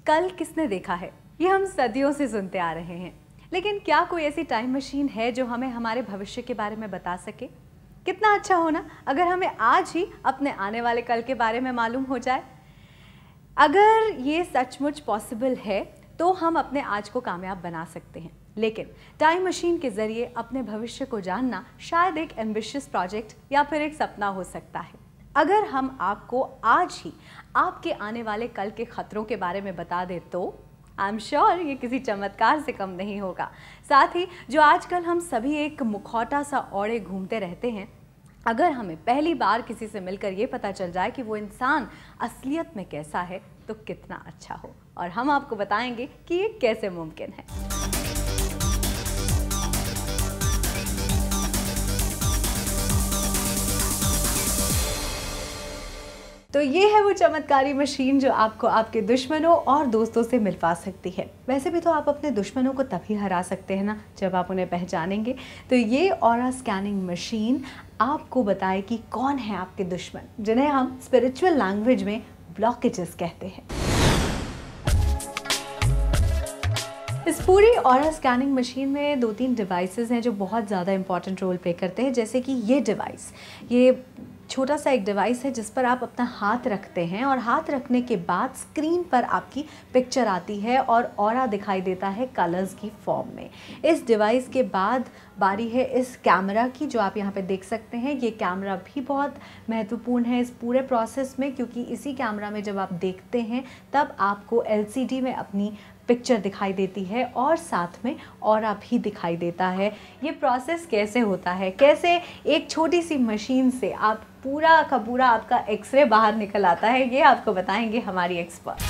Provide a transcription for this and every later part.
कल किसने देखा है, ये हम सदियों से सुनते आ रहे हैं, लेकिन क्या कोई ऐसी टाइम मशीन है जो हमें हमारे भविष्य के बारे में बता सके? कितना अच्छा हो ना अगर हमें आज ही अपने आने वाले कल के बारे में मालूम हो जाए। अगर ये सचमुच पॉसिबल है तो हम अपने आज को कामयाब बना सकते हैं, लेकिन टाइम मशीन के ज़रिए अपने भविष्य को जानना शायद एक एम्बिशियस प्रोजेक्ट या फिर एक सपना हो सकता है। अगर हम आपको आज ही आपके आने वाले कल के खतरों के बारे में बता दें तो आई एम श्योर ये किसी चमत्कार से कम नहीं होगा। साथ ही जो आजकल हम सभी एक मुखौटा सा ओढ़े घूमते रहते हैं, अगर हमें पहली बार किसी से मिलकर ये पता चल जाए कि वो इंसान असलियत में कैसा है तो कितना अच्छा हो, और हम आपको बताएंगे कि ये कैसे मुमकिन है। तो ये है वो चमत्कारी मशीन जो आपको आपके दुश्मनों और दोस्तों से मिलवा सकती है। वैसे भी तो आप अपने दुश्मनों को तभी हरा सकते हैं ना जब आप उन्हें पहचानेंगे। तो ये ऑरा स्कैनिंग मशीन आपको बताए कि कौन है आपके दुश्मन, जिन्हें हम स्पिरिचुअल लैंग्वेज में ब्लॉकेजेस कहते हैं। इस पूरी ऑरा स्कैनिंग मशीन में 2-3 डिवाइसेस हैं जो बहुत ज़्यादा इंपॉर्टेंट रोल प्ले करते हैं। जैसे कि ये डिवाइस, ये छोटा सा एक डिवाइस है जिस पर आप अपना हाथ रखते हैं और हाथ रखने के बाद स्क्रीन पर आपकी पिक्चर आती है और ऑरा दिखाई देता है कलर्स की फॉर्म में। इस डिवाइस के बाद बारी है इस कैमरा की, जो आप यहाँ पे देख सकते हैं। ये कैमरा भी बहुत महत्वपूर्ण है इस पूरे प्रोसेस में, क्योंकि इसी कैमरा में जब आप देखते हैं तब आपको LCD में अपनी पिक्चर दिखाई देती है और साथ में ऑरा भी दिखाई देता है। ये प्रोसेस कैसे होता है, कैसे एक छोटी सी मशीन से आप पूरा का पूरा आपका एक्सरे बाहर निकल आता है, ये आपको बताएंगे हमारी एक्सपर्ट।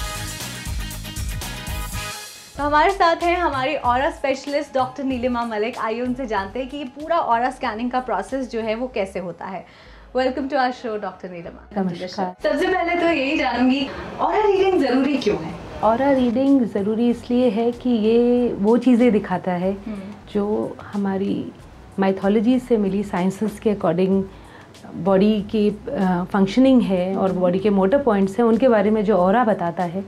तो हमारे साथ हैं हमारी aura specialist doctor Neelima Malik. आइए उनसे जानते हैं कि ये पूरा ऑरा स्कैनिंग का प्रोसेस जो है वो कैसे होता है। Welcome to our show doctor Neelima. नमस्कार। सबसे पहले तो यही जानूंगी, ऑरा रीडिंग ज़रूरी क्यों है? ऑरा रीडिंग ज़रूरी इसलिए है कि ये वो चीज़ें दिखाता है जो हमारी माइथोलॉजी से मिली साइंसेस के अकॉर्डिंग बॉडी की फंक्शनिंग है और बॉडी के मोटर पॉइंट्स हैं, उनके बारे में जो ऑरा बताता है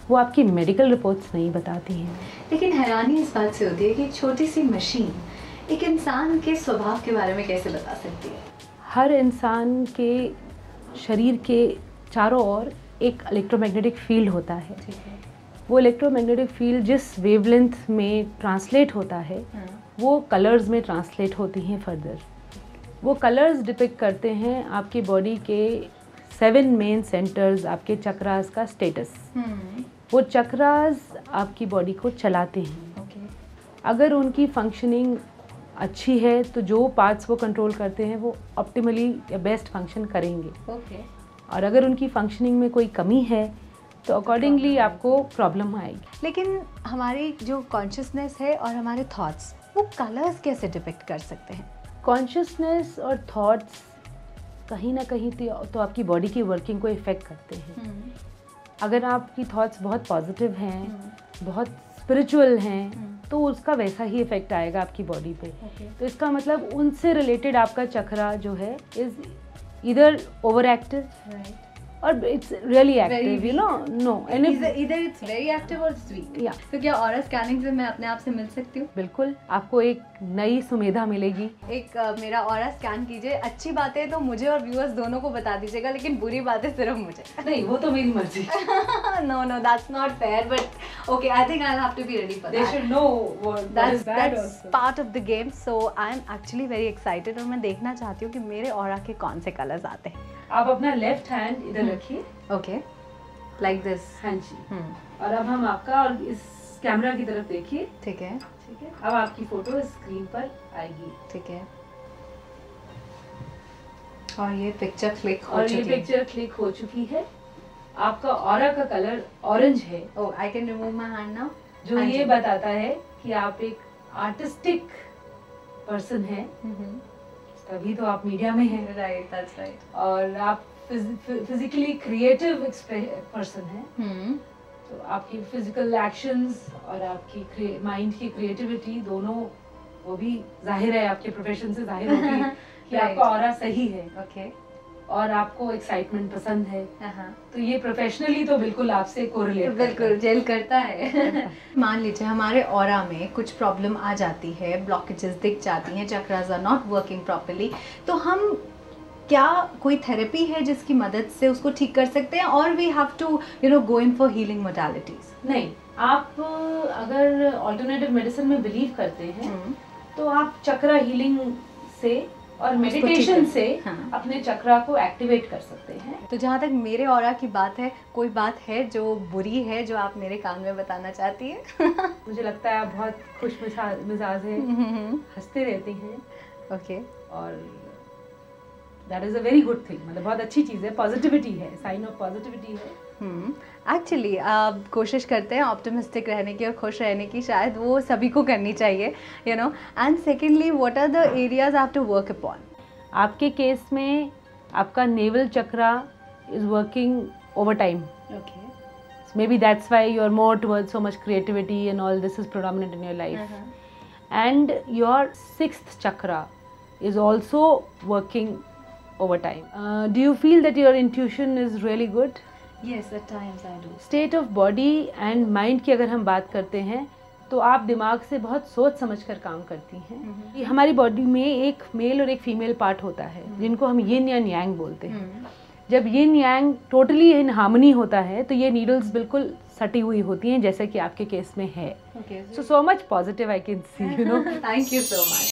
वो आपकी मेडिकल रिपोर्ट्स नहीं बताती हैं। लेकिन हैरानी इस बात से होती है कि एक छोटी सी मशीन एक इंसान के स्वभाव के बारे में कैसे बता सकती है? हर इंसान के शरीर के चारों ओर एक इलेक्ट्रोमैग्नेटिक फील्ड होता है। वो इलेक्ट्रोमैग्नेटिक फील्ड जिस वेवलेंथ में ट्रांसलेट होता है वो कलर्स में ट्रांसलेट होती हैं फर्दर। वो कलर्स डिपिक्ट करते हैं आपकी बॉडी के 7 मेन सेंटर्स, आपके चक्रास का स्टेटस। वो चक्रास आपकी बॉडी को चलाते हैं। अगर उनकी फंक्शनिंग अच्छी है तो जो पार्ट्स वो कंट्रोल करते हैं वो ऑप्टिमली या बेस्ट फंक्शन करेंगे। और अगर उनकी फंक्शनिंग में कोई कमी है तो अकॉर्डिंगली आपको प्रॉब्लम आएगी। लेकिन हमारी जो कॉन्शियसनेस है और हमारे थॉट्स, वो कलर्स कैसे डिपिक्ट कर सकते हैं? कॉन्शियसनेस और थॉट्स कहीं ना कहीं तो आपकी बॉडी की वर्किंग को इफ़ेक्ट करते हैं। अगर आपकी थॉट्स बहुत पॉजिटिव हैं, बहुत स्पिरिचुअल हैं, तो उसका वैसा ही इफ़ेक्ट आएगा आपकी बॉडी पे। तो इसका मतलब उनसे रिलेटेड आपका चक्रा जो है is either overactive or it's really active, you know, no, and either it's very active or it's weak. Yeah. तो क्या ऑरा स्कैनिंग से मैं अपने आप से मिल सकती हूँ? बिल्कुल, आपको एक नई सुविधा मिलेगी। एक मेरा ऑरा स्कैन कीजिए। अच्छी बातें तो मुझे और व्यूअर्स दोनों को बता दीजिएगा, लेकिन बुरी बातें सिर्फ मुझे। नहीं, वो तो मेरी मर्जी। No, that's not fair, but okay, I think I'll have to be ready for that. They should know what is bad that's also. part of the game, so I'm actually very excited और मैं देखना चाहती हूँ कि मेरे aura के कौन से कलर्स आते हैं। आप अपना लेफ्ट हैंड इधर रखिए। Okay, like this. हाँ जी। और अब हम आपका और इस कैमरा की तरफ देखिए। ठीक है। ठीक है, अब आपकी फोटो स्क्रीन पर आएगी। ठीक है, और ये पिक्चर क्लिक हो चुकी है। आपका ऑरा का कलर ऑरेंज है। Oh, I can remove my hand now. जो ये बताता है कि आप एक आर्टिस्टिक पर्सन हैं। तभी तो आप मीडिया में हैं। Right, that's right. और आप फिजिकली क्रिएटिव पर्सन हैं। तो आपकी फिजिकल एक्शंस और आपकी माइंड की क्रिएटिविटी दोनों, वो भी जाहिर है आपके प्रोफेशन से जाहिर होती है कि आपका ऑरा सही है। ओके। और आपको एक्साइटमेंट पसंद है, हाँ, तो ये प्रोफेशनली तो बिल्कुल आपसे कोरिलेट बिल्कुल जेल करता है। मान लीजिए हमारे ऑरा में कुछ प्रॉब्लम आ जाती है, ब्लॉकेजेस दिख जाती हैं, chakras are not working properly, तो हम क्या कोई थेरेपी है जिसकी मदद से उसको ठीक कर सकते हैं, और we have to go in for healing modalities? नहीं, आप अगर ऑल्टरनेटिव मेडिसिन में बिलीव करते हैं तो आप चक्रा हीलिंग से और मेडिटेशन से अपने चक्रा को एक्टिवेट कर सकते हैं। तो जहाँ तक मेरे ऑरा की बात है, कोई बात है जो बुरी है जो आप मेरे कान में बताना चाहती हैं? मुझे लगता है आप बहुत खुश मिजाज हैं, हंसते रहती हैं। ओके। और that is a very good thing, मतलब बहुत अच्छी चीज़ है, पॉजिटिविटी है, साइन ऑफ पॉजिटिविटी है। एक्चुअली आप कोशिश करते हैं ऑप्टिमिस्टिक रहने की और खुश रहने की, शायद वो सभी को करनी चाहिए, you know. And secondly, what are the areas I have to work upon? आपके केस में आपका navel chakra is working over time. Okay. Maybe that's why you're more towards so much creativity and all this is predominant in your life. And your 6th chakra is also working over time. Do you feel that your intuition is really good? Yes, at times I do. State of body and mind की अगर हम बात करते हैं तो आप दिमाग से बहुत सोच समझ कर काम करती हैं। ये हमारी बॉडी में एक मेल और एक फीमेल पार्ट होता है जिनको हम यिन या यांग बोलते हैं। जब यिन यांग टोटली इन हार्मनी होता है तो ये नीडल्स बिल्कुल सटी हुई होती हैं, जैसे कि आपके केस में है। Okay, so much positive I can see, you know. Thank you so much.